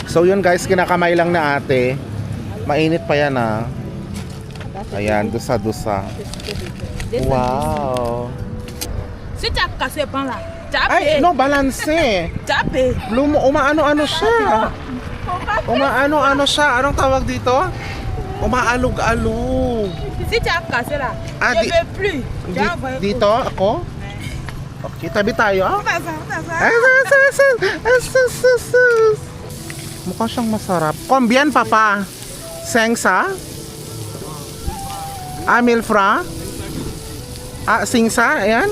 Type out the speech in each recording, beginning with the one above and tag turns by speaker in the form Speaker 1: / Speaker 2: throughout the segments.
Speaker 1: So yun guys, kinakamay lang na ate. Mainit pa yan ah. Ayan, dusa-dusa. Wow.
Speaker 2: Si tu as cassé pan là.
Speaker 1: Ay, no, balanse.
Speaker 2: Tapé.
Speaker 1: Umaano-ano siya. Umaano-ano siya. Anong tawag dito? Umaalog-alog.
Speaker 2: Si tu as cassé là.
Speaker 1: Ah,
Speaker 2: Je veux plus.
Speaker 1: Dito ako? Okay, tabi tayo. Ah. Mukha siyang masarap. Combien, papa? Sengsa? Ah, milfra? Ah, singsa? Ayan.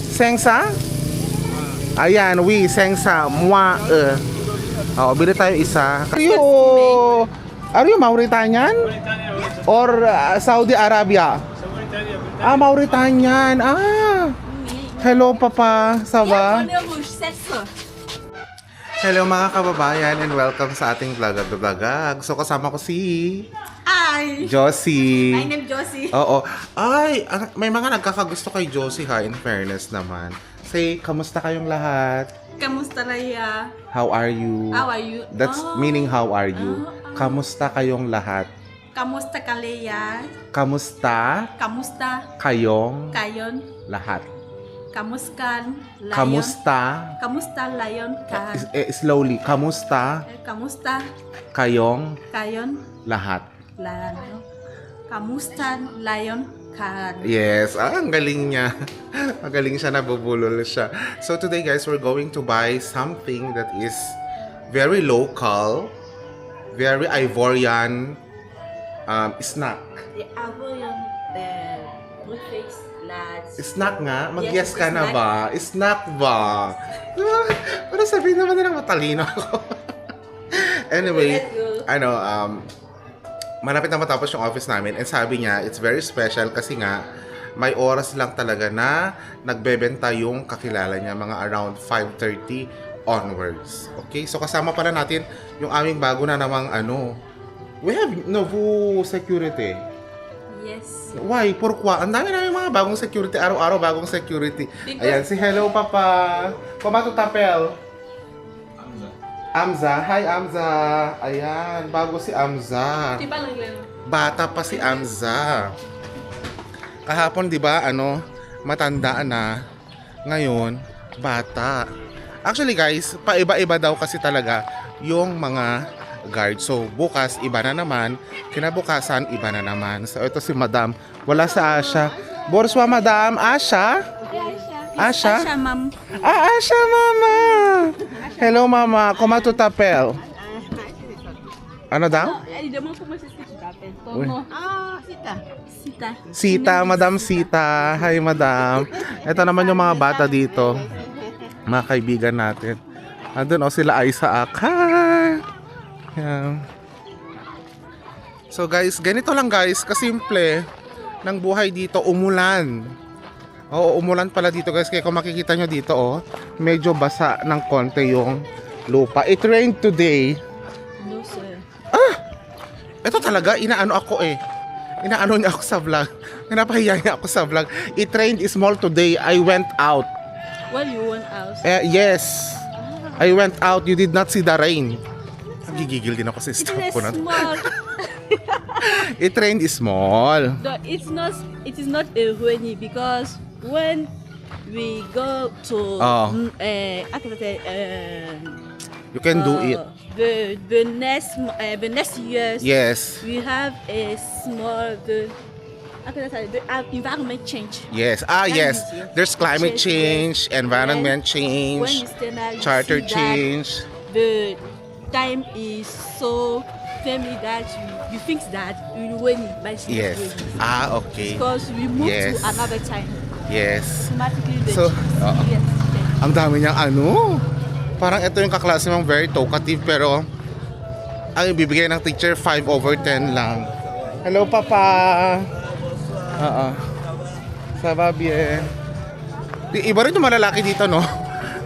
Speaker 1: Sengsa? Ayan, oui, sengsa. Moi, Oh, bili tayo isa. Are you Mauritanian? Or Saudi Arabia? Ah, Mauritanian. Ah. Hello, papa. Saba? Hello mga kababayan and welcome sa ating vlog. So kasama ko si
Speaker 2: Hi.
Speaker 1: Josie.
Speaker 2: My name Josie.
Speaker 1: Oo. Ay, may mga nagkakagusto kay Josie ha, in fairness naman. Say, kamusta kayong lahat?
Speaker 2: Kamusta Raya?
Speaker 1: How are you?
Speaker 2: How are you?
Speaker 1: That's meaning how are you? Kamusta kayong lahat?
Speaker 2: Kamusta Kaleya?
Speaker 1: Kamusta
Speaker 2: Kamusta
Speaker 1: kayong
Speaker 2: Kayon?
Speaker 1: lahat?
Speaker 2: Kamuskan Lion?
Speaker 1: Kamusta?
Speaker 2: Kamusta Lion?
Speaker 1: Slowly. Kamusta
Speaker 2: Kamusta
Speaker 1: kayong
Speaker 2: Kayon?
Speaker 1: lahat?
Speaker 2: Lion. Kamusta Lion? Kan.
Speaker 1: Yes, ang galing niya. Magaling siya, nabubulol siya. So today guys, we're going to buy something that is very local, very Ivorian snack.
Speaker 2: The Ivorian breakfast lads.
Speaker 1: Snack nga? Mag-guess
Speaker 2: Yes,
Speaker 1: ka na
Speaker 2: snack.
Speaker 1: ba? Snack ba? Para sabihin naman nilang matalino ako. Anyway,
Speaker 2: Let's go.
Speaker 1: malapit na matapos yung office namin and sabi niya, it's very special kasi nga may oras lang talaga na nagbebenta yung kakilala niya, mga around 5:30 onwards. Okay? So kasama pala natin yung aming bago na namang we have Novu Security.
Speaker 2: Yes.
Speaker 1: Why? Pourquoi? Ang dami namin mga bagong security. Araw-araw bagong security. Ayan, si hello, papa. Kumato tapel. Amza. Hi, Amza. Ayan, bago si Amza.
Speaker 2: Diba lang lang?
Speaker 1: Bata pa si Amza. Kahapon, di ba, matanda na. Ngayon, bata. Actually, guys, paiba-iba daw kasi talaga yung mga guard. So, bukas, iba na naman. Kinabukasan, iba na naman. So, ito si Madam. Wala sa Asha. Borswa, Madam. Asha? Asha?
Speaker 2: Asha, ma'am.
Speaker 1: Ah, Asha, Mama. Hello, Mama. Kumato tapel. Ano daw?
Speaker 2: Elle demande comment c'est que tu t'appelles. Ton
Speaker 1: Oui.
Speaker 2: nom. Ah, Sita. Sita.
Speaker 1: Sita, Madam Sita. Hi, Madam. Ito naman yung mga bata dito. Mga kaibigan natin. Andun sila Isaac. Hi! Yan. So guys, ganito lang guys, kasimple ng buhay dito, umulan. Oo, umulan pala dito guys, kaya kung makikita nyo dito medyo basa ng konti yung lupa. It rained today.
Speaker 2: No, sir.
Speaker 1: Ito talaga, inaano niya ako sa vlog. Pinapahiya niya ako sa vlog. It rained small today, I went out.
Speaker 2: Well, you want house.
Speaker 1: Yes, I went out, you did not see the rain. Gigigil din ako sa
Speaker 2: It
Speaker 1: staff
Speaker 2: is
Speaker 1: ko na.
Speaker 2: small.
Speaker 1: It rained small.
Speaker 2: No, it's not. It is not a rainy because when we go to
Speaker 1: You can do it.
Speaker 2: the next years
Speaker 1: Yes.
Speaker 2: we have a small the environment change.
Speaker 1: Yes. Yes. There's climate change, environment
Speaker 2: When
Speaker 1: change,
Speaker 2: you stand there, you
Speaker 1: charter
Speaker 2: see that
Speaker 1: change.
Speaker 2: the time is so family that you think that it will rain, but it's not
Speaker 1: Yes.
Speaker 2: raining.
Speaker 1: Okay.
Speaker 2: Because we move
Speaker 1: Yes.
Speaker 2: to another time.
Speaker 1: Yes.
Speaker 2: Automatically the
Speaker 1: So,
Speaker 2: yes, change.
Speaker 1: Ang dami niyang Parang ito yung kaklase mong very talkative pero ang ibibigay ng teacher 5/10 lang. Hello, Papa. Ça va bien. Iba rin yung malalaki dito, no?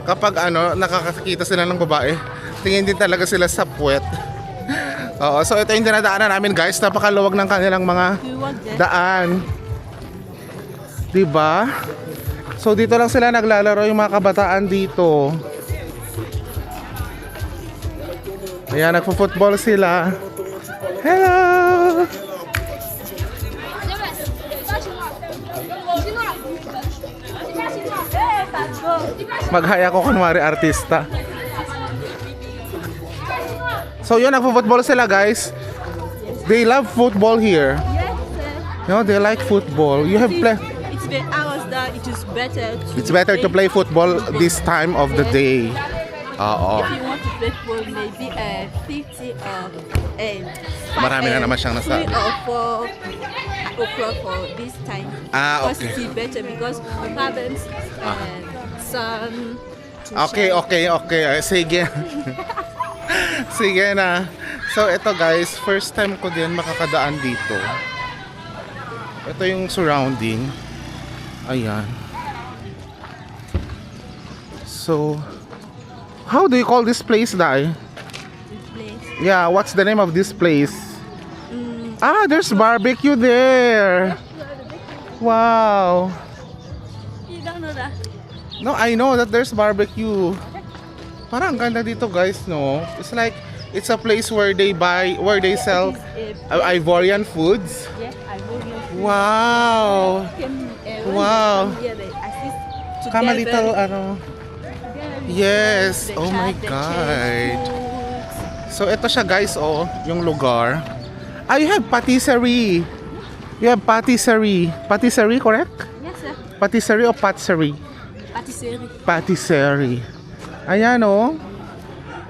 Speaker 1: Kapag nakakakita sila ng babae, tingin din talaga sila sa puwet. Oo, so ito yung dinadaanan namin guys. Napakaluwag ng kanilang mga
Speaker 2: Do you want that?
Speaker 1: daan. Diba? So dito lang sila naglalaro yung mga kabataan dito. Ayan, nagpo-football sila. Hello! Maghaya ko kunwari artista. So yun, nagpo-football sila guys. They love football here.
Speaker 2: Yes, sir.
Speaker 1: You know, they like football. You have play.
Speaker 2: It's the hours that it is better to
Speaker 1: It's better to play football this time of the day. Oo.
Speaker 2: If you want to play football, maybe 50 or
Speaker 1: Marami na naman siyang nasa-
Speaker 2: 3 or 4 o'clock for this time.
Speaker 1: Ah,
Speaker 2: Because
Speaker 1: okay.
Speaker 2: it's better because we haven't sun to
Speaker 1: Okay,
Speaker 2: shine.
Speaker 1: okay. Sige. Sige na. So ito guys, first time ko din makakadaan dito. Ito yung surrounding. Ayan. So, how do you call this place, Dai?
Speaker 2: This place.
Speaker 1: Yeah, what's the name of this place?
Speaker 2: Mm,
Speaker 1: Ah, there's barbecue there. Wow.
Speaker 2: you don't know that?
Speaker 1: No, I know that there's barbecue. Parang ang ganda dito guys, no? It's like, it's a place where they sell
Speaker 2: It's a
Speaker 1: Ivorian foods.
Speaker 2: yes, I will know.
Speaker 1: Wow. Wow. Come a little, ano. Yes. Oh my God. So ito siya guys, oh, yung lugar. Ah, you have patisserie. You have patisserie. Patisserie, correct?
Speaker 2: Yes, sir.
Speaker 1: Patisserie o patisserie?
Speaker 2: Patisserie.
Speaker 1: Patisserie. Ayan, oh.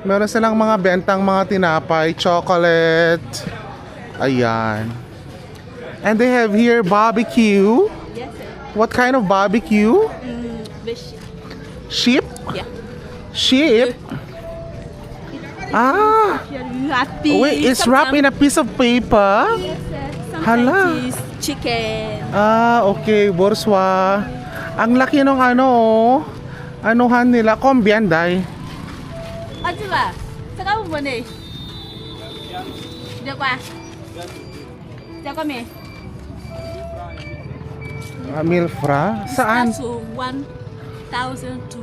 Speaker 1: Meron silang mga bentang mga tinapay, chocolate. Ayan. And they have here barbecue.
Speaker 2: Yes, sir.
Speaker 1: What kind of barbecue?
Speaker 2: Fish.
Speaker 1: Sheep?
Speaker 2: Yeah.
Speaker 1: Sheep? Ah.
Speaker 2: You happy?
Speaker 1: Wait, it's wrapped in a piece of paper?
Speaker 2: Yes, sir.
Speaker 1: Hala.
Speaker 2: Sometimes it's chicken.
Speaker 1: Ah, okay. Borswa. Ang laki nung ano, oh. Anuhan nila. Kombianday.
Speaker 2: Ati ba? Saka mo ba na eh? Diyan ka? Diyan kami?
Speaker 1: Milfra? Saan?
Speaker 2: So 1,000 to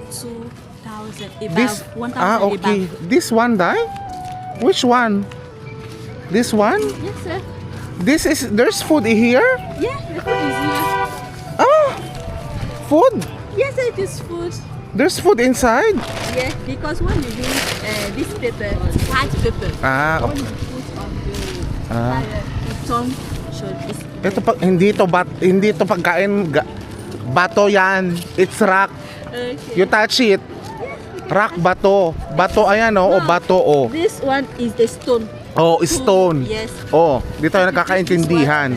Speaker 2: 2,000.
Speaker 1: This,
Speaker 2: Above 1,000
Speaker 1: okay.
Speaker 2: above.
Speaker 1: This one, Dai? Which one? This one?
Speaker 2: Yes, sir.
Speaker 1: There's food here?
Speaker 2: Yeah, the food is here.
Speaker 1: Ah! Food?
Speaker 2: Yes, sir, it is food.
Speaker 1: There's food inside?
Speaker 2: Yes, because when you use this paper, white paper,
Speaker 1: Ah,
Speaker 2: when
Speaker 1: okay.
Speaker 2: you put on the
Speaker 1: Ah.
Speaker 2: fire, the tongue should be.
Speaker 1: Ito pa, hindi to pagkain bato yan. It's rock.
Speaker 2: Okay.
Speaker 1: You touch it. Rock bato. Bato ayan oh, o bato oh.
Speaker 2: This one is the stone.
Speaker 1: Oh, stone.
Speaker 2: Yes.
Speaker 1: Oh, dito tayo nagkakaintindihan.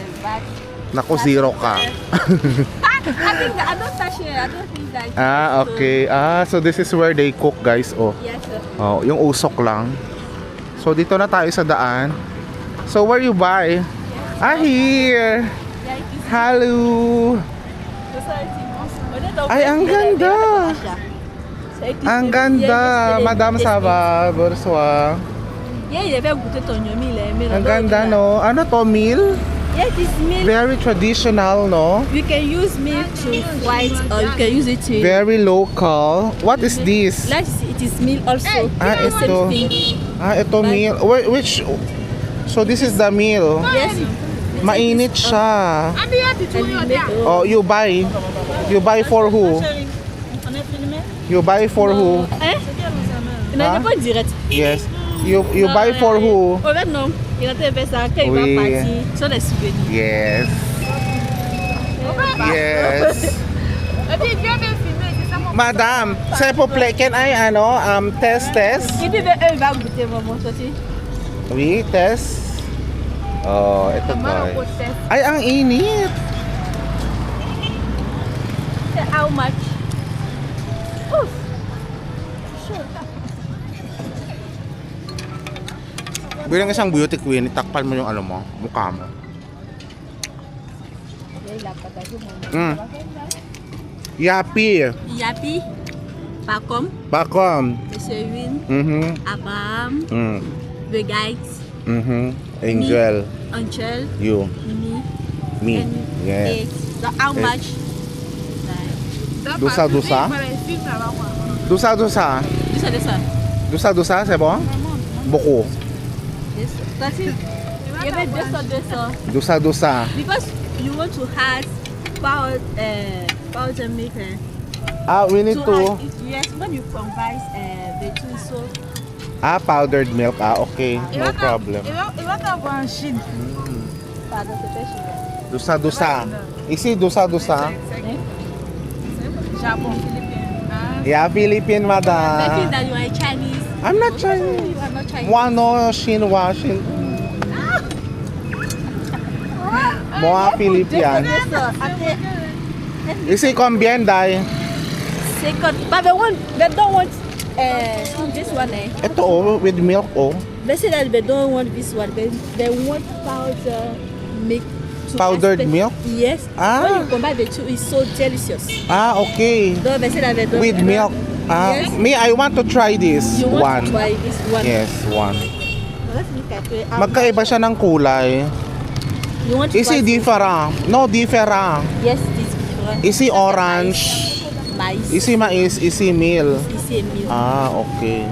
Speaker 1: Naku, zero ka.
Speaker 2: I don't touch it. I don't think that.
Speaker 1: Ah, okay. Ah, so this is where they cook, guys. Oh.
Speaker 2: Yes, sir.
Speaker 1: Oh, yung usok lang. So dito na tayo sa daan. So where you buy? Ah, here.
Speaker 2: Yeah, it is.
Speaker 1: Hello. Ay, ang ganda. Ang ganda. Madam Saba, Borswa.
Speaker 2: Yeah, il avait goûté ton yomi, il
Speaker 1: Ang ganda, no? Ano to, meal?
Speaker 2: Yes, it's milk.
Speaker 1: Very traditional, no?
Speaker 2: You can use milk to white or you can use it to.
Speaker 1: Very local. What is this?
Speaker 2: Like it is milk also.
Speaker 1: Ah,
Speaker 2: The same
Speaker 1: ito.
Speaker 2: thing.
Speaker 1: Ah, ito meal. Which? So this is the meal.
Speaker 2: Yes.
Speaker 1: Mainit siya.
Speaker 2: And you make,
Speaker 1: Oh, you buy. You buy for who? You buy for who?
Speaker 2: Hein? Il n'avait pas direct.
Speaker 1: Yes. You buy for who?
Speaker 2: Oh, ben non. Il a fait ça quand il va
Speaker 1: Oui.
Speaker 2: partir sur les souvenirs.
Speaker 1: Yes. Yes. Madam, s'il vous plaît, can I test?
Speaker 2: Il dit, il va goûter, maman, ça aussi.
Speaker 1: Oui, test. Oh, ito guys. Ay, ang init.
Speaker 2: How much? Oof.
Speaker 1: Bilang isang beauty queen, itakpan mo yung mukha mo. Yapi.
Speaker 2: Yapi, Pacom,
Speaker 1: Bakom.
Speaker 2: Sewin,
Speaker 1: Mhm.
Speaker 2: Abraham,
Speaker 1: Mm.
Speaker 2: The Guides,
Speaker 1: Mhm. Angel.
Speaker 2: Angel,
Speaker 1: You.
Speaker 2: Me,
Speaker 1: Me.
Speaker 2: and
Speaker 1: Yes.
Speaker 2: Eggs. So how
Speaker 1: Eggs.
Speaker 2: much?
Speaker 1: Dusa. Dusa, dusa.
Speaker 2: This one,
Speaker 1: Dusa, dusa, c'est bon? Buko.
Speaker 2: Yes, that's it. You have this.
Speaker 1: Dusa-dusa.
Speaker 2: Because you want to add powder milk.
Speaker 1: We need to...
Speaker 2: add it, yes, when you combine the two, so
Speaker 1: powdered milk. Okay. No problem.
Speaker 2: powder the best.
Speaker 1: Dusa-dusa. Isi dusa-dusa.
Speaker 3: Japon.
Speaker 1: Yeah, Philippine,
Speaker 2: I think
Speaker 1: madam.
Speaker 2: that you are Chinese.
Speaker 1: I'm not Chinese.
Speaker 2: You are not Chinese.
Speaker 1: Wano, Shinwa, Shin... Moa Philippine.
Speaker 2: Yes, sir.
Speaker 1: Isi combien, dai?
Speaker 2: Second, but they don't want this one.
Speaker 1: Ito, with milk,
Speaker 2: They say that they don't want this one. They want powder milk. To
Speaker 1: Powdered milk?
Speaker 2: Yes.
Speaker 1: Ah.
Speaker 2: When you combine the two, it's so delicious.
Speaker 1: Okay.
Speaker 2: So they say that they don't.
Speaker 1: With milk.
Speaker 2: Yes.
Speaker 1: Me, I want to try this.
Speaker 2: You want
Speaker 1: One.
Speaker 2: to try this one?
Speaker 1: Yes, one.
Speaker 2: Let's look at it.
Speaker 1: Magkaiba siya ng kulay.
Speaker 2: You want to
Speaker 1: Is
Speaker 2: try
Speaker 1: it different? No, different.
Speaker 2: Yes, this different.
Speaker 1: Is it orange?
Speaker 2: Mais.
Speaker 1: Is it mais? Is it meal?
Speaker 2: Is it milk?
Speaker 1: Okay.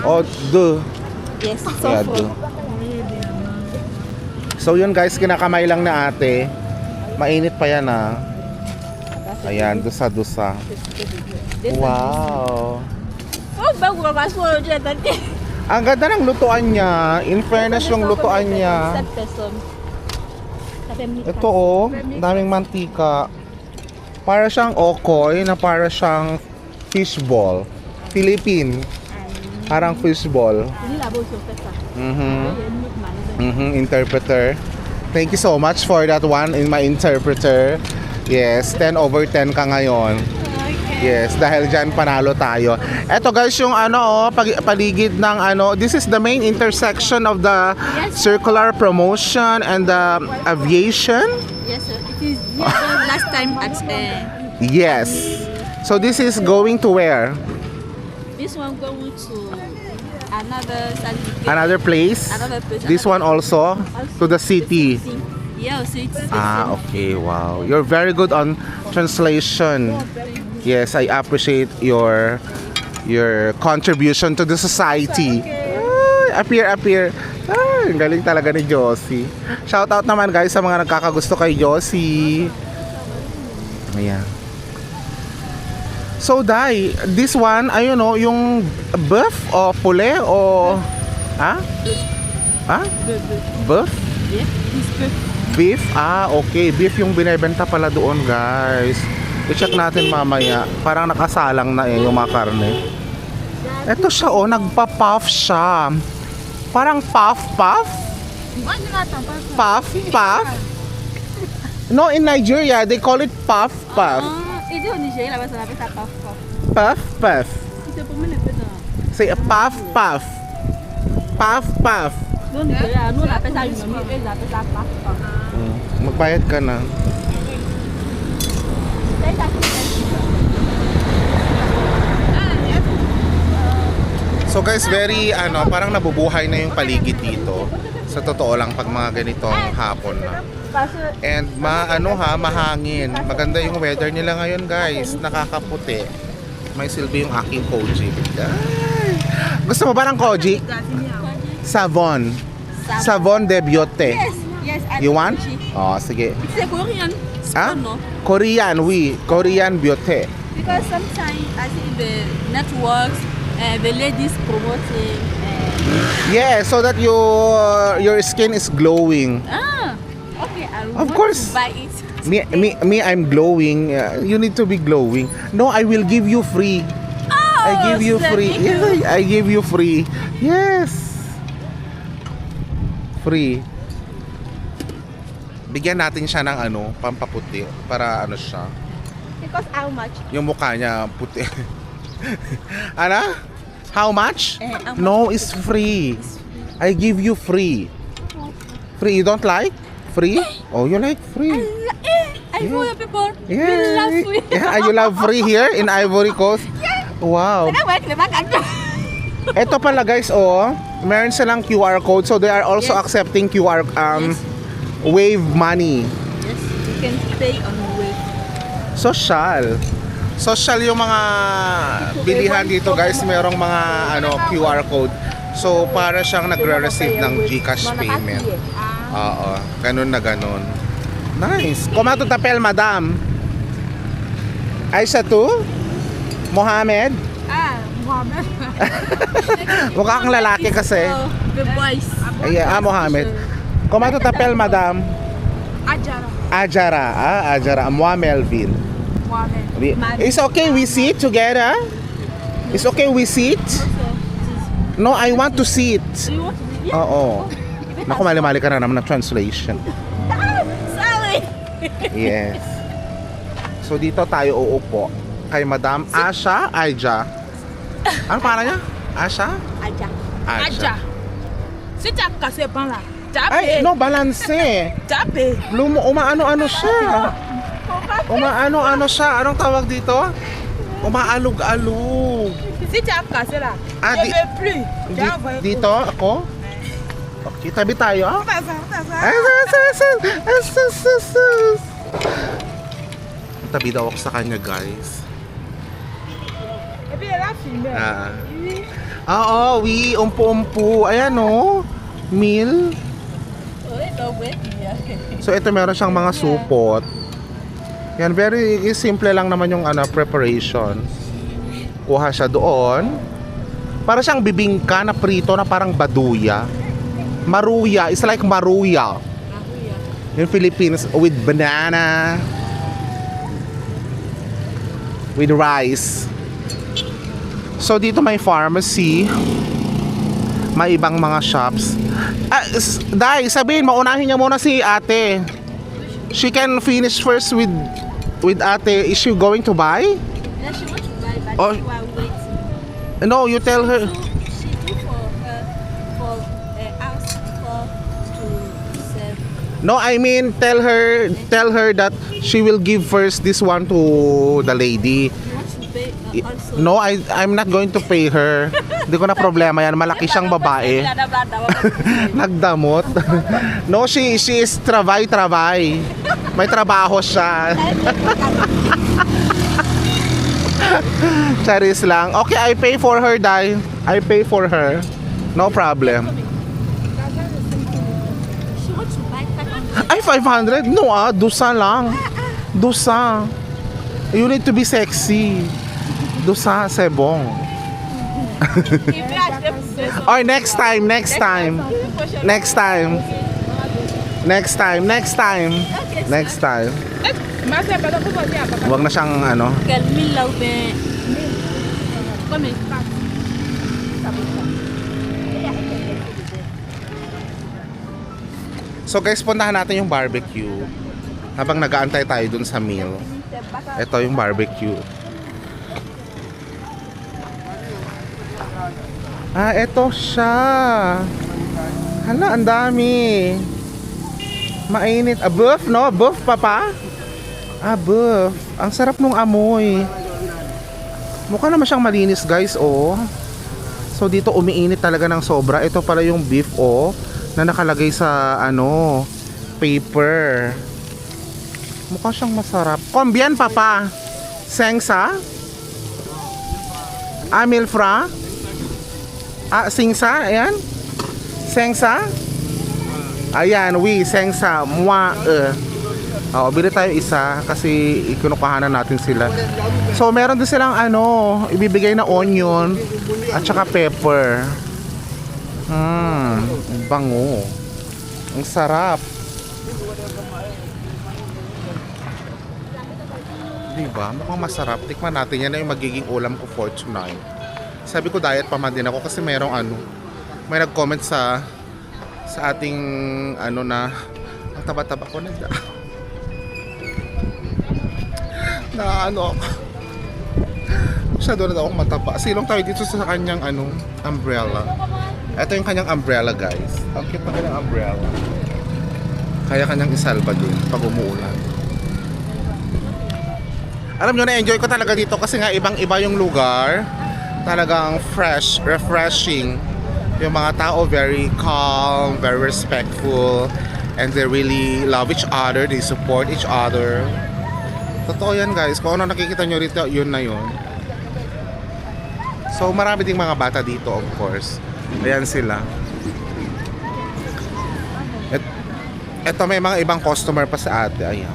Speaker 1: O, deux.
Speaker 2: Yes, so
Speaker 1: Yeah,
Speaker 2: for
Speaker 1: deux. So yun guys, kinakamay lang na ate. Mainit pa yan Ayan, dusa-dusa.
Speaker 2: this
Speaker 1: Wow.
Speaker 2: Oh, bago ba so dyan dati.
Speaker 1: Ang ganda ng lutuan niya. In fairness yung lutuan niya. Ito daming mantika. Para siyang okoy na para siyang fishball. Philippine. Parang fishball. Interpreter. Thank you so much for that one in my interpreter. Yes, 10 over 10 ka ngayon. Yes, dahil dyan panalo tayo. Eto guys, yung paligid ng this is the main intersection of the circular promotion and the aviation.
Speaker 2: Yes, sir. It is last time at
Speaker 1: Yes. So this is going to where?
Speaker 2: this one going to
Speaker 1: Another place?
Speaker 2: Another place.
Speaker 1: This one also to the city.
Speaker 2: Yeah, so it's
Speaker 1: Okay, wow. You're very good on translation. Yes, I appreciate your contribution to the society. Ay, appear. Ay, ang galing talaga ni Josie. Shout out naman guys sa mga nagkakagusto kay Josie. Ayan. So, Dai, this one, yung beef o pule o... Beef?
Speaker 2: yeah, this good.
Speaker 1: Beef? Okay. Beef yung binebenta pala doon, guys. I-check natin mamaya. Parang nakasalang na yung mga karne. Ito siya, nagpa-puff siya. Parang puff? Puff? No, in Nigeria, they call it puff.
Speaker 2: Ito yung Nigeria, basta napit sa puff.
Speaker 1: Puff.
Speaker 2: Ito po mo napit na.
Speaker 1: Say, puff. Puff.
Speaker 2: No Nigeria, no napit sa yung napit sa puff.
Speaker 1: Magbayad ka na. So guys, very parang nabubuhay na yung paligid dito. Sa totoo lang pag mga ganitong hapon na. And mahangin. Maganda yung weather nila ngayon, guys. Nakakaputi. May silbi yung aking Kojic. Ay! Gusto mo ba ng Kojic? Savon de Beauté.
Speaker 2: Yes.
Speaker 1: You want? Sige.
Speaker 2: It's a Korean
Speaker 1: Ah?
Speaker 2: spoon, no?
Speaker 1: Korean, Korean Beauté.
Speaker 2: Because sometimes I see the networks, the ladies promoting.
Speaker 1: Yeah, so that your skin is glowing.
Speaker 2: Okay, I
Speaker 1: Of
Speaker 2: want
Speaker 1: course.
Speaker 2: to buy it.
Speaker 1: Me, I'm glowing. You need to be glowing. No, I will give you free.
Speaker 2: Oh,
Speaker 1: I give you
Speaker 2: sir,
Speaker 1: free.
Speaker 2: thank you.
Speaker 1: Yeah, I give you free. Yes. Free. Bigyan natin siya ng pampaputi para siya.
Speaker 2: Because how much?
Speaker 1: Yung mukha niya puti. How much?
Speaker 2: How much?
Speaker 1: No, it's free. I give you free. Free, you don't like? Free? Oh, you like free?
Speaker 2: I know you people.
Speaker 1: Yeah.
Speaker 2: You love free.
Speaker 1: Yeah, you love free here in Ivory Coast? Wow.
Speaker 2: Kaya wait, di ba kanto?
Speaker 1: Ito pala guys, meron silang QR code, so they are also accepting QR wave money.
Speaker 2: Yes, you can pay on wave.
Speaker 1: Social yung mga bilihan dito guys, merong mga QR code. So, para siyang nagre-receive ng GCash payment. Oo, ganun na ganun. Nice. Comment to tapel, madam. Aisha tu? Mohammed?
Speaker 2: Mohammed.
Speaker 1: Mukha kang lalaki kasi.
Speaker 2: The boys.
Speaker 1: Mohammed. Comment to tapel, madam.
Speaker 2: Ajara.
Speaker 1: Ajara. Ajara. Mohamelville.
Speaker 2: Mohammed.
Speaker 1: It's okay we sit together? It's okay we sit? No, I want to sit.
Speaker 2: Do you want to? Yeah.
Speaker 1: Oo. Naku, mali-mali ka na naman ng translation.
Speaker 2: Sorry.
Speaker 1: Yes. So dito tayo uupo kay Madam Asha Aija. Ano pangalan niya? Asha?
Speaker 2: Aja.
Speaker 1: Aja.
Speaker 2: Si Jack kasi pang la.
Speaker 1: Ay, no, balanse.
Speaker 2: Jabe.
Speaker 1: Umaano-ano siya. Umaano-ano siya. Anong tawag dito? Umaalog-alog.
Speaker 2: Si Jack kasi la.
Speaker 1: Dito ako? Okay, tabi tayo. Tabi daw ako sa kanya, guys. Oo, umpu-umpu. Ayan, oh. Meal. So, ito meron siyang mga supot. Yan, very simple lang naman yung preparation. Kuha siya doon. Para siyang bibingka na prito na parang baduya. Maruya, it's like maruya. In Philippines, with banana. With rice. So dito may pharmacy. May ibang mga shops. Dai, sabihin, maunahin niya muna si ate. She can finish first with ate. Is she going to buy?
Speaker 2: Yeah, she wants to buy, but
Speaker 1: Oh.
Speaker 2: you are waiting.
Speaker 1: No, you tell her.
Speaker 2: She do for ask for to serve.
Speaker 1: No, I mean tell her that she will give first this one to the lady.
Speaker 2: You want to pay also.
Speaker 1: No, I'm not going to pay her. Hindi ko na problema yan. Malaki siyang babae. Nagdamot. No, she is travay. May trabaho siya. Charis lang. Okay, I pay for her, Dai. I pay for her. No problem.
Speaker 2: She wants to buy 500.
Speaker 1: Ay, 500? No, dusa lang. Dusa. You need to be sexy. Dusa, sebong. Or next time. Huwag na siyang
Speaker 2: Kalmilaw be. Come in.
Speaker 1: So guys, puntahan natin yung barbecue. Habang nag-aantay tayo dun sa meal. Ito yung barbecue. Ito siya. Hala, ang dami. Mainit. Buff, no? Buff, papa? Buff. Ang sarap nung amoy. Mukha naman siyang malinis, guys, oh. So, dito umiinit talaga ng sobra. Ito pala yung beef, oh, na nakalagay sa, paper. Mukha siyang masarap. Combien, papa? Sengsa? Milfra? Singsa? Ayan? Sengsa? Ayan, sengsa. Moi, bili tayo isa kasi ikinukuhanan natin sila. So, meron din silang ibibigay na onion at saka pepper. Bango. Ang sarap. Diba? Mukhang masarap. Tikman natin. Yan na yung magiging ulam ko for tonight. Sabi ko diet pa man din ako kasi merong may nag-comment sa ating na ang taba-taba ko na ako. Masyado na daw akong mataba. Silong tayo dito sa kanyang umbrella. Ito yung kanyang umbrella, guys. Ang cute na kanyang umbrella. Kaya kanyang isalba dun pag umuulan. Alam nyo, na-enjoy ko talaga dito kasi nga ibang-iba yung lugar. Talagang fresh, refreshing. Yung mga tao very calm, very respectful, and they really love each other, they support each other. Totoo yan, guys. Kung ano nakikita nyo rito, yun na yun. So marami ding mga bata dito, of course. Ayan sila. Eto may mga ibang customer pa sa ate. Ayan.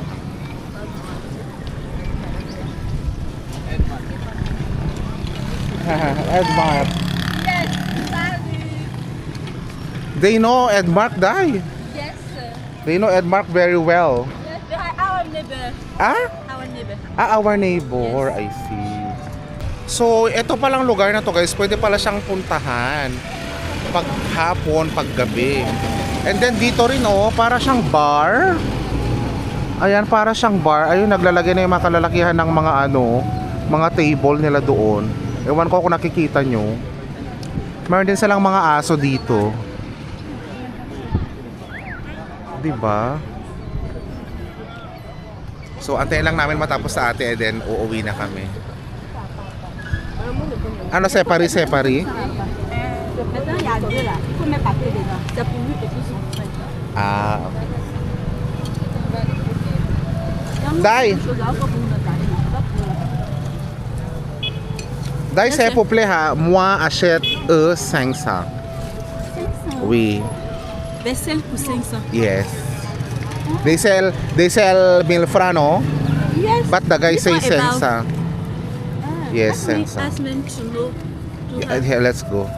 Speaker 1: Edmark.
Speaker 2: Yes, sorry.
Speaker 1: They know Edmark die.
Speaker 2: Yes, sir.
Speaker 1: They know Edmark very well.
Speaker 2: Yes, they are our neighbor.
Speaker 1: Ah?
Speaker 2: Our neighbor.
Speaker 1: Our neighbor. I see. So, ito palang lugar na to guys, pwede pala siyang puntahan pag hapon, pag gabi. And then dito rin oh, para siyang bar. Ayan, para siyang bar. Ayun, naglalagay na yung mga kalalakihan ng mga mga table nila doon. Ewan ko kung nakikita nyo. Meron din silang mga aso dito. Diba? So, antayin lang namin matapos sa ate, and then uuwi na kami. Ano, separate?
Speaker 2: Maintenant, il y a deux là. Il faut mettre papier dedans. C'est pour lui et puis son frère.
Speaker 1: Ah,
Speaker 2: Il y a
Speaker 1: Dai.
Speaker 2: une chose là, il faut pour nous parler, là. Pas pour là.
Speaker 1: dahil s'il vous plaît ha, moi achète 500.
Speaker 2: 500.
Speaker 1: Oui,
Speaker 2: Vaisselle pour 500.
Speaker 1: yes. They sell 1000 francs, no?
Speaker 2: Yes.
Speaker 1: But the guy
Speaker 2: This
Speaker 1: say
Speaker 2: one about-
Speaker 1: 500. Yes,
Speaker 2: Ask me
Speaker 1: 500.
Speaker 2: to know.
Speaker 1: Here, let's go.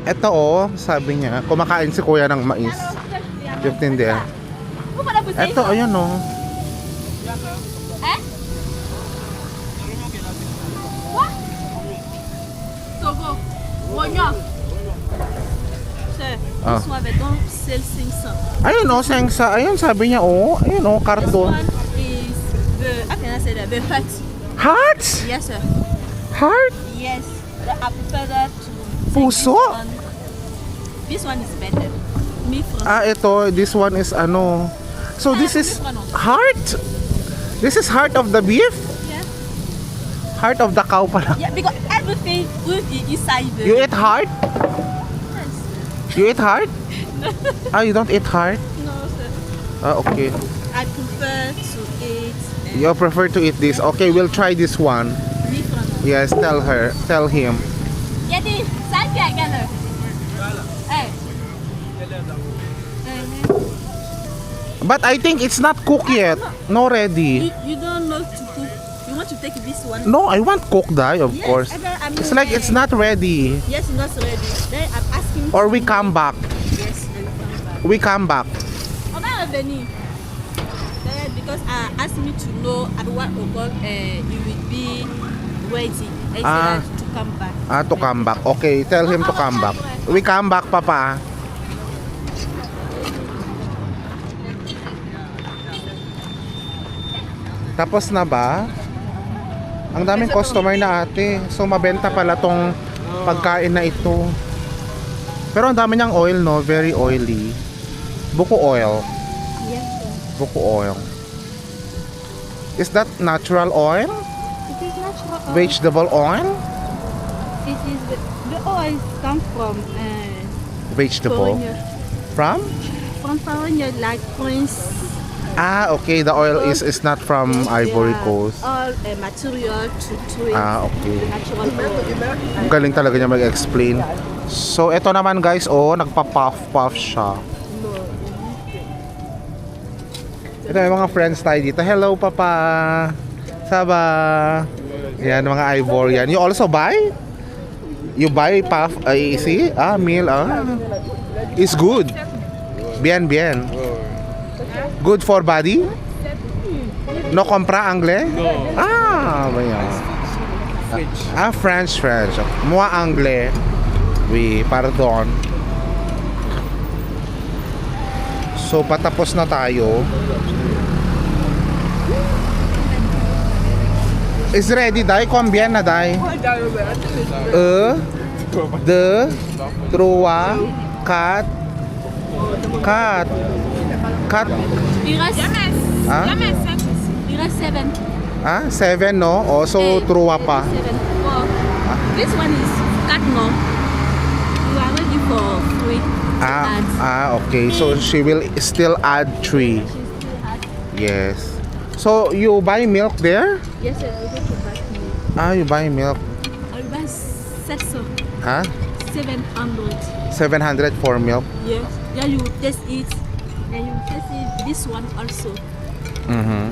Speaker 1: Ito oh, sabi niya, kumakain si kuya ng mais. Yung tindera.
Speaker 2: Vous prenez pour 500?
Speaker 1: Ito, ayun oh.
Speaker 2: Hein? Quoi? Togo. Rognon. Sir,
Speaker 1: Ah.
Speaker 2: this one, donc, c'est 500.
Speaker 1: Ayun oh, sengsa. Ayun, sabi niya oh. Ayun oh,
Speaker 2: This
Speaker 1: karton.
Speaker 2: one is the, how can I say that? The hut.
Speaker 1: Heart?
Speaker 2: Yes, sir.
Speaker 1: Heart?
Speaker 2: Yes. I prefer that to
Speaker 1: Puso?
Speaker 2: This one is better. Me from
Speaker 1: Ah, ito, this one is ano. So this is heart? This is heart of the beef?
Speaker 2: yeah.
Speaker 1: Heart of the cow pala.
Speaker 2: Yeah, because everything will be inside the
Speaker 1: You eat heart?
Speaker 2: Yes.
Speaker 1: You eat heart? Ah, you don't eat heart?
Speaker 2: No, sir.
Speaker 1: Ah, okay.
Speaker 2: I prefer to eat
Speaker 1: You prefer to eat this. Okay, we'll try this one.
Speaker 2: me from
Speaker 1: Yes, tell him.
Speaker 2: Get it. Side pied again. Hey.
Speaker 1: But I think it's not cooked yet. No, ready.
Speaker 2: You don't know to cook. You want to take this one?
Speaker 1: No, I want cooked dye, of
Speaker 2: Yes,
Speaker 1: course.
Speaker 2: and then I'm
Speaker 1: It's like it's not ready.
Speaker 2: Yes, it's not ready. Then I'm asking.
Speaker 1: Or we come back.
Speaker 2: Yes, I will come back.
Speaker 1: We come back.
Speaker 2: On va revenir. Then because asked me to know at what o'clock you will be ready. I
Speaker 1: Ah.
Speaker 2: said to come back.
Speaker 1: Ah, to come back. Okay, tell him to come back. We come back, Papa. Tapos na ba? Ang daming customer na ate. So mabenta pala tong pagkain na ito. Pero ang dami niyang oil, no? Very oily. Buko oil.
Speaker 2: Yes, sir.
Speaker 1: Buko oil. Is that natural oil?
Speaker 2: It is natural oil.
Speaker 1: Vegetable oil?
Speaker 2: It is the oil comes from
Speaker 1: Vegetable.
Speaker 2: foreigner.
Speaker 1: From?
Speaker 2: From foreigner like Prince.
Speaker 1: Ah, okay. The oil is not from Ivory Coast.
Speaker 2: All material to it.
Speaker 1: Ah, okay.
Speaker 2: The natural oil.
Speaker 1: Ang galing talaga niya mag-explain. So, eto naman guys, oh, nagpa-puff-puff siya. Ito yung mga friends tayo dito. Hello, Papa. Saba. Yan, mga Ivorian. You also buy? You buy puff? I see? Ah, meal. Ah. It's good. Bien, bien. Good for body? No compra anglais? Ah, bayan. Ah, French. Moi anglais. Oui, pardon. So, patapos na tayo. Is ready, Dai? Combien na, Dai? 1, 2, 3, 4, 4.
Speaker 2: Il reste.
Speaker 1: Ah?
Speaker 2: Il reste 7.
Speaker 1: Ah, 7, no? Oh, so, truwa pa.
Speaker 2: 7. Oh. This one is 4 no. You are ready for 3.
Speaker 1: Okay. So, she will still add 3. Yes. So, you buy milk there?
Speaker 2: Yes, sir. We go to buy milk.
Speaker 1: Ah, you buy milk.
Speaker 2: I buy 700.
Speaker 1: Huh?
Speaker 2: 700.
Speaker 1: 700 for milk.
Speaker 2: Yes. Yeah, you taste it. And you taste it. This one also.
Speaker 1: Mm-hmm.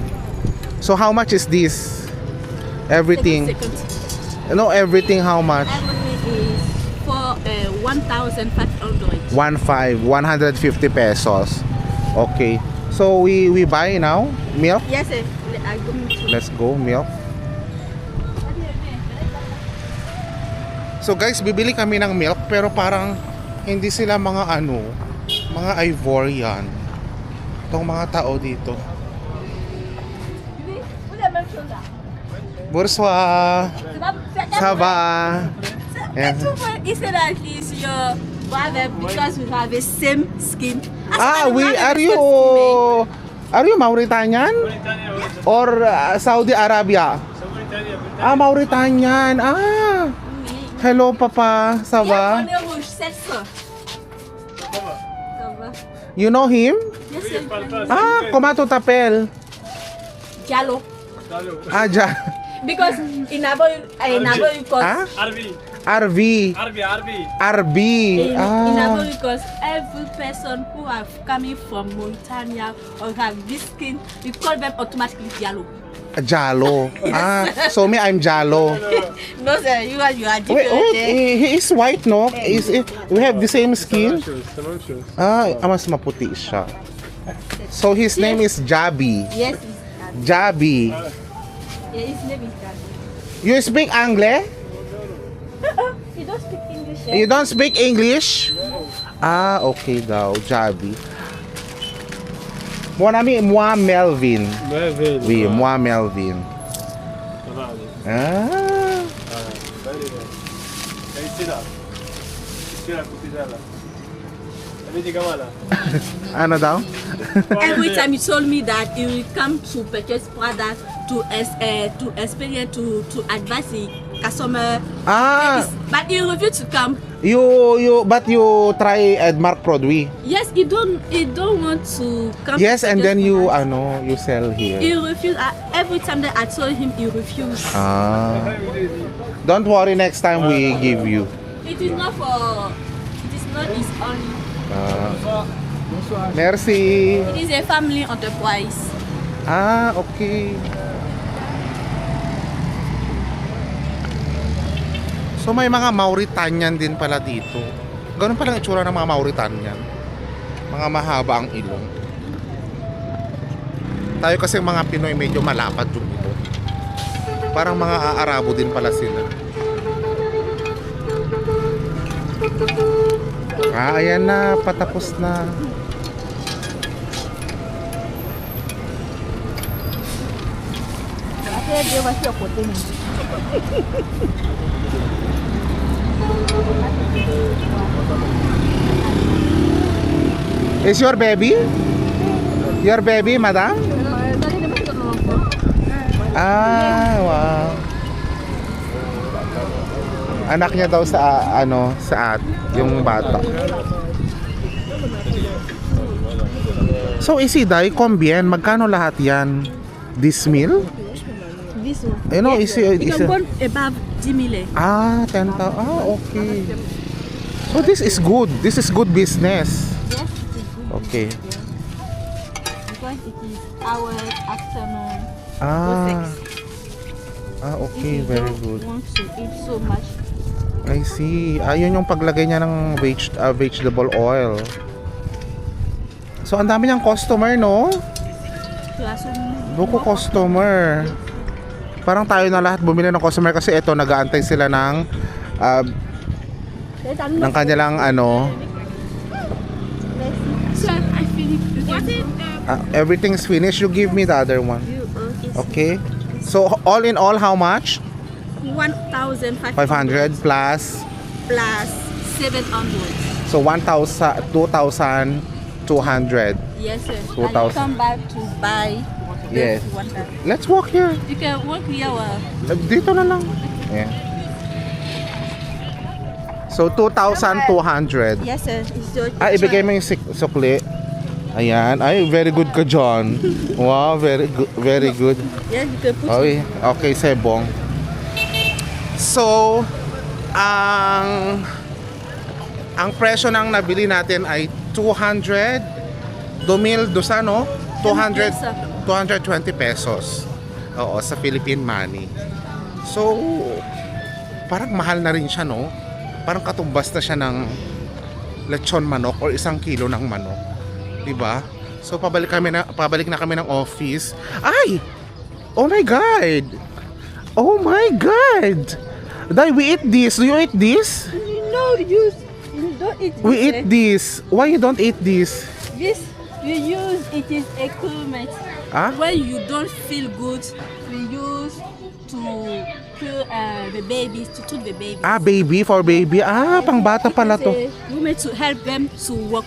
Speaker 1: So how much is this? Everything.
Speaker 2: Second.
Speaker 1: No, everything how much?
Speaker 2: Everything is for 1,500.
Speaker 1: 150 pesos. Okay. So we buy now milk.
Speaker 2: Yes, sir. I go to.
Speaker 1: Let's go milk. So guys, bibili kami ng milk pero parang hindi sila mga mga Ivorian. Itong mga tao dito. Bonsoir. Ça va? Yeah.
Speaker 2: Instead is your brother because we have the same skin.
Speaker 1: Are you Mauritanian? Or Saudi Arabia? Mauritanian. Hello papa, ça va? You know him?
Speaker 2: Yes, sir.
Speaker 1: Comment tu t'appelles?
Speaker 2: Diallo.
Speaker 1: Ja.
Speaker 2: Because in Abo you call
Speaker 1: RV. RB.
Speaker 2: in Abo because every person who have coming from Mauritania or have this skin, we call them automatically Diallo.
Speaker 1: Jalo. So me I'm Jalo.
Speaker 2: No sir, you are different.
Speaker 1: Wait, he is white, no? We have the same skin. Mas maputi siya. So his name is Jabi.
Speaker 2: Yes,
Speaker 1: Jabi.
Speaker 2: his name is Diallo.
Speaker 1: You speak Anglais?
Speaker 2: You don't speak English.
Speaker 1: You don't speak English? Okay daw, Jabi. Mon ami, moi Melvin.
Speaker 3: Melvin.
Speaker 1: Oui, moi Melvin.
Speaker 3: Ça va, allez.
Speaker 1: Very
Speaker 3: good. Ici là. Ici là, côté là. Allez, dis comment là?
Speaker 1: Ano daw?
Speaker 2: Every time you told me that you will come to purchase product to experience to advise the customer. But you refuse to come.
Speaker 1: But you try Edmark produit.
Speaker 2: Yes, he don't want to come.
Speaker 1: Yes,
Speaker 2: to
Speaker 1: and
Speaker 2: purchase
Speaker 1: then you
Speaker 2: product.
Speaker 1: you sell here.
Speaker 2: He refused. Every time that I told him, he refused.
Speaker 1: Don't worry, next time we give you.
Speaker 2: It is not his only.
Speaker 1: Merci.
Speaker 2: It is a family enterprise.
Speaker 1: Okay. So may mga Mauritanian din pala dito. Ganun pala ang itsura ng mga Mauritanian. Mga mahaba ang ilong. Tayo kasi mga Pinoy medyo malapad yung ito. Parang mga Arabo din pala sila. Ayan na, patapos na. Is your baby? Your baby, madam? Wow. Anak niya daw sa yung bata. So isiday, combien? Magkano lahat yan? This meal?
Speaker 2: This one.
Speaker 1: You know,
Speaker 2: Yes, you can burn above 10,000.
Speaker 1: 10,000. Okay. So this is good. This is good business.
Speaker 2: Yes, it is good.
Speaker 1: Okay.
Speaker 2: Because it is our afternoon.
Speaker 1: Okay,
Speaker 2: If you
Speaker 1: very
Speaker 2: don't
Speaker 1: good.
Speaker 2: want to eat so much.
Speaker 1: I see. Ayun yung paglagay niya ng vegetable oil. So ang dami niyang customer, no? Buko customer. Parang tayo na lahat bumili ng customer kasi ito nag-aantay sila ng kanilang
Speaker 2: Sir, I finished.
Speaker 1: everything's finished. You give me the other one. Okay. So all in all, how much?
Speaker 2: 1,500
Speaker 1: 500 plus.
Speaker 2: plus 700.
Speaker 1: So 2,200.
Speaker 2: Yes, sir.
Speaker 1: 2,000.
Speaker 2: And you come back to buy.
Speaker 1: Yes.
Speaker 2: 1,000.
Speaker 1: Let's walk here.
Speaker 2: You can work here.
Speaker 1: Dito na lang. Yeah. So 2,200.
Speaker 2: Yes, sir. It's your
Speaker 1: Ibigay mo yung sukli. Ayan. Ay, very good ka, John. Wow, very good. Very good.
Speaker 2: Yes, you can put
Speaker 1: Okay, sebong. So, ang presyo ng nabili natin ay 200 no? 220 pesos. Oo, sa Philippine money. So, parang mahal na rin siya, no? Parang katumbas na siya ng lechon manok or 1 kilo ng manok. 'Di ba? So pabalik na kami ng office. Ay! Oh my god. Oh my god. Dai, we eat this. Do you eat this?
Speaker 2: No, you don't eat this.
Speaker 1: We eat this. Why you don't eat this?
Speaker 2: This we use it is a climate.
Speaker 1: Ah?
Speaker 2: When you don't feel good, we use to cure the babies, to treat the baby.
Speaker 1: Ah, baby for baby. Ah, pang bata pala to.
Speaker 2: We made to help them to walk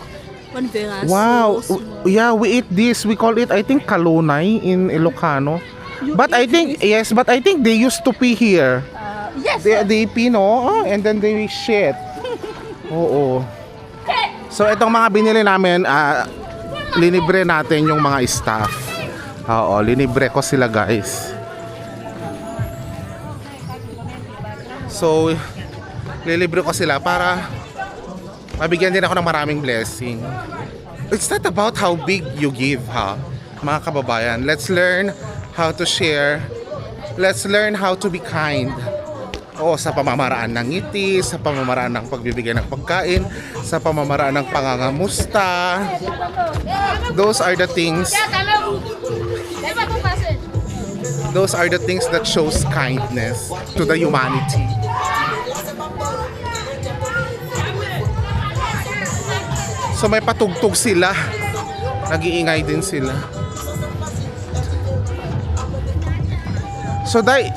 Speaker 2: when they are
Speaker 1: Wow.
Speaker 2: so small.
Speaker 1: Yeah, we eat this. We call it, I think, kalunay in Ilocano.
Speaker 2: You
Speaker 1: But I
Speaker 2: eat
Speaker 1: think,
Speaker 2: this?
Speaker 1: yes, but I think they used to pee here.
Speaker 2: Yes.
Speaker 1: They pee, no? Oh, and then they shit. Oo. So, itong mga binili namin, linibre natin yung mga staff. Oo, linibre ko sila, guys. So, lilibre ko sila para mabigyan din ako ng maraming blessing. It's not about how big you give, ha? Mga kababayan, let's learn how to share. Let's learn how to be kind. Oo, sa pamamaraan ng ngiti, sa pamamaraan ng pagbibigay ng pagkain, sa pamamaraan ng pangangamusta. Those are the things. Those are the things that shows kindness to the humanity. So may patugtog sila. Nag-iingay din sila. So Day,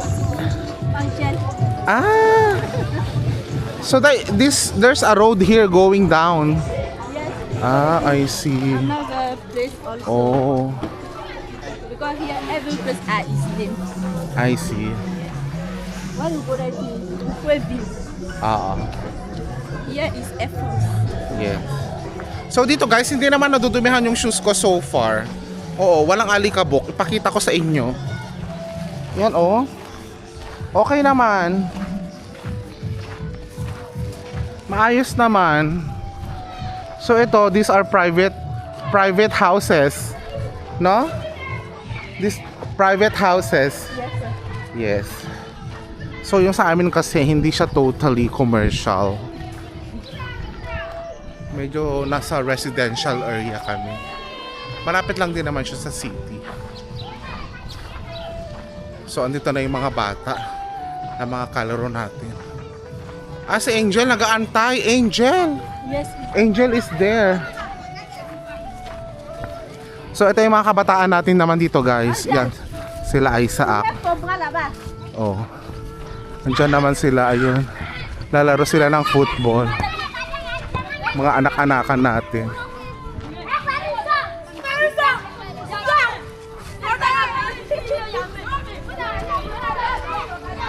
Speaker 1: so there's a road here going down. Ah, I see.
Speaker 2: Another place also.
Speaker 1: Oh,
Speaker 2: Because here every place is named.
Speaker 1: I see.
Speaker 2: When you go there to Kwebi,
Speaker 1: Ah,
Speaker 2: here is effort.
Speaker 1: yeah. So dito guys, hindi naman nadudumihan yung shoes ko so far. Oo, walang alikabok. Ipakita ko sa inyo. Yan oh. Okay naman. Maayos naman. So ito, these are private houses. No? These private houses.
Speaker 2: Yes, sir.
Speaker 1: Yes. So yung sa amin kasi hindi siya totally commercial. Medyo nasa residential area kami. Malapit lang din naman siya sa city. So andito na yung mga bata na mga kalaro natin. Ah, si Angel nag-aantay. Angel!
Speaker 2: Yes.
Speaker 1: Angel is there. So ito yung mga kabataan natin naman dito guys. Yan. Sila Isaac. Oh. Nandiyan naman sila, ayun. Lalaro sila ng football. Mga anak-anakan natin.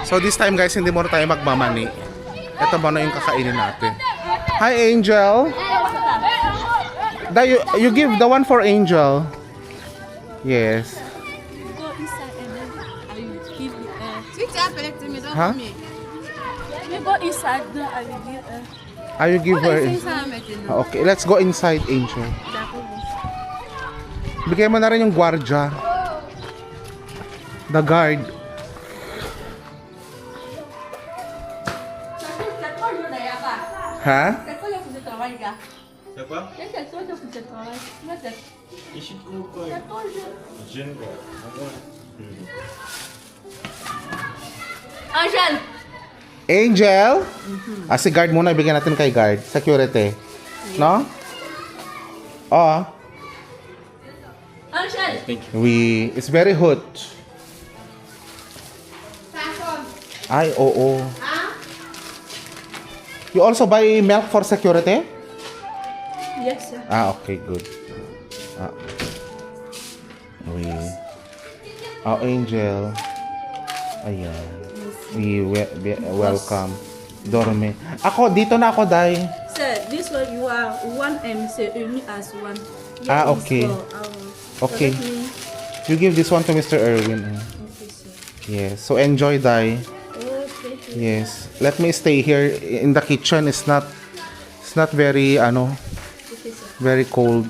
Speaker 1: So this time guys, hindi muna tayo magmamani. Ito muna yung kakainin natin. Hi Angel. You give the one for Angel. Yes.
Speaker 2: Go inside and then I will give you
Speaker 1: Huh?
Speaker 2: You go inside then I will give
Speaker 1: You give her. Okay, let's go inside, Angel. Bigay mo na rin yung gwardiya. The guard. Ha?
Speaker 3: C'est quoi Ici de quoi Jeune quoi.
Speaker 2: Angel!
Speaker 1: Angel? Si guard muna, ibigay natin kay guard. Security. No? Oh.
Speaker 2: Angel!
Speaker 1: It's very hot. Ay, oo. You also buy milk for security?
Speaker 2: Yes, sir.
Speaker 1: Okay, good. Angel. Ayan. Welcome. Dorme. Ako, dito na ako, Day.
Speaker 2: Sir, this one you are one and say only as one.
Speaker 1: Okay. Okay. You give this one to Mr. Erwin.
Speaker 2: Okay, sir.
Speaker 1: Yes. So enjoy, Day.
Speaker 2: Okay, sir.
Speaker 1: Yes. Let me stay here in the kitchen. It's not very very cold.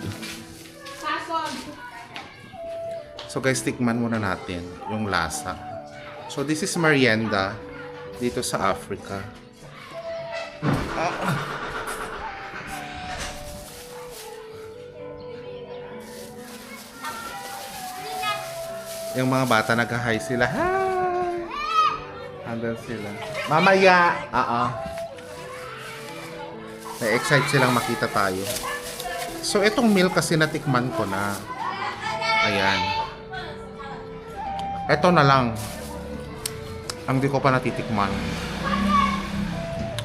Speaker 1: So guys, tikman muna natin yung lasa. So this is merienda dito sa Africa. Yung mga bata nag-hi sila. Hi! Andun sila. Mamaya! Na-excite silang makita tayo. So, itong meal kasi natikman ko na. Ayan. Ito na lang. Ang di ko pa natitikman.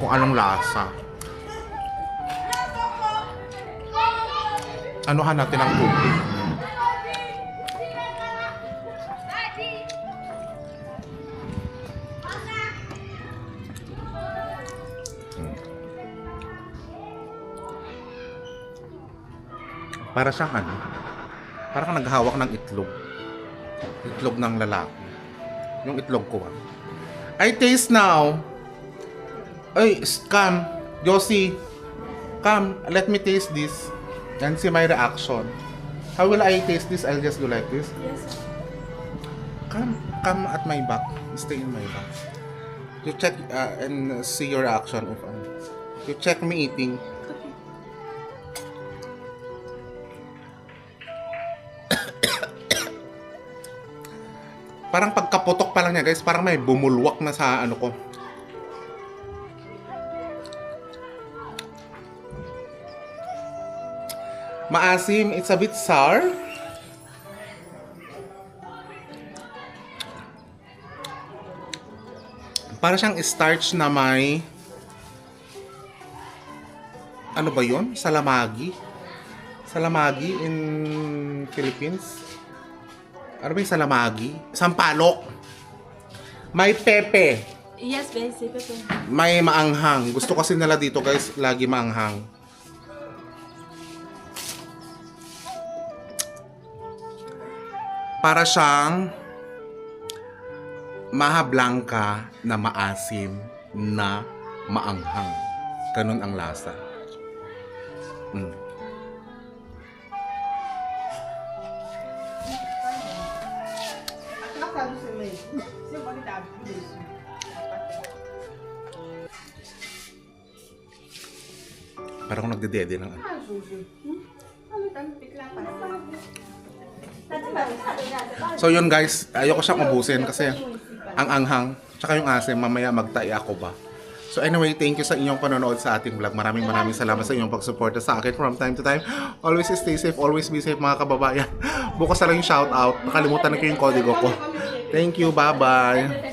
Speaker 1: Kung anong lasa. Anuhan natin ang tubig. Para siyang para kang naghahawak ng itlog. Itlog ng lalaki. Yung itlog ko I taste now. Ay, come. Josie. Come, let me taste this. And see my reaction. How will I taste this? I'll just do like this.
Speaker 2: Yes.
Speaker 1: Come at my back. Stay in my back. You check and see your reaction. You check me eating. Parang pagkaputok pa lang niya guys, parang may bumulwak na sa ano ko. Maasim, it's a bit sour. Para siyang starch na may ano ba yun? Salamagi. Salamagi in Philippines. Ano ba yung salamagi? Sampalok. May pepe.
Speaker 2: Yes, c'est pepper.
Speaker 1: May maanghang. Gusto kasi nila dito guys, lagi maanghang. Para siyang maha blanca na maasim na maanghang. Ganun ang lasa. Parang kung nagdedede lang. So yun guys, ayoko siyang ubusin kasi ang anghang, tsaka yung asim, mamaya magtaya ako ba. So anyway, thank you sa inyong panonood sa ating vlog. Maraming salamat sa inyong pagsuporta sa akin from time to time. Always stay safe, always be safe mga kababayan. Bukas na lang yung shoutout. Nakalimutan na ko yung kodigo ko. Thank you, bye-bye.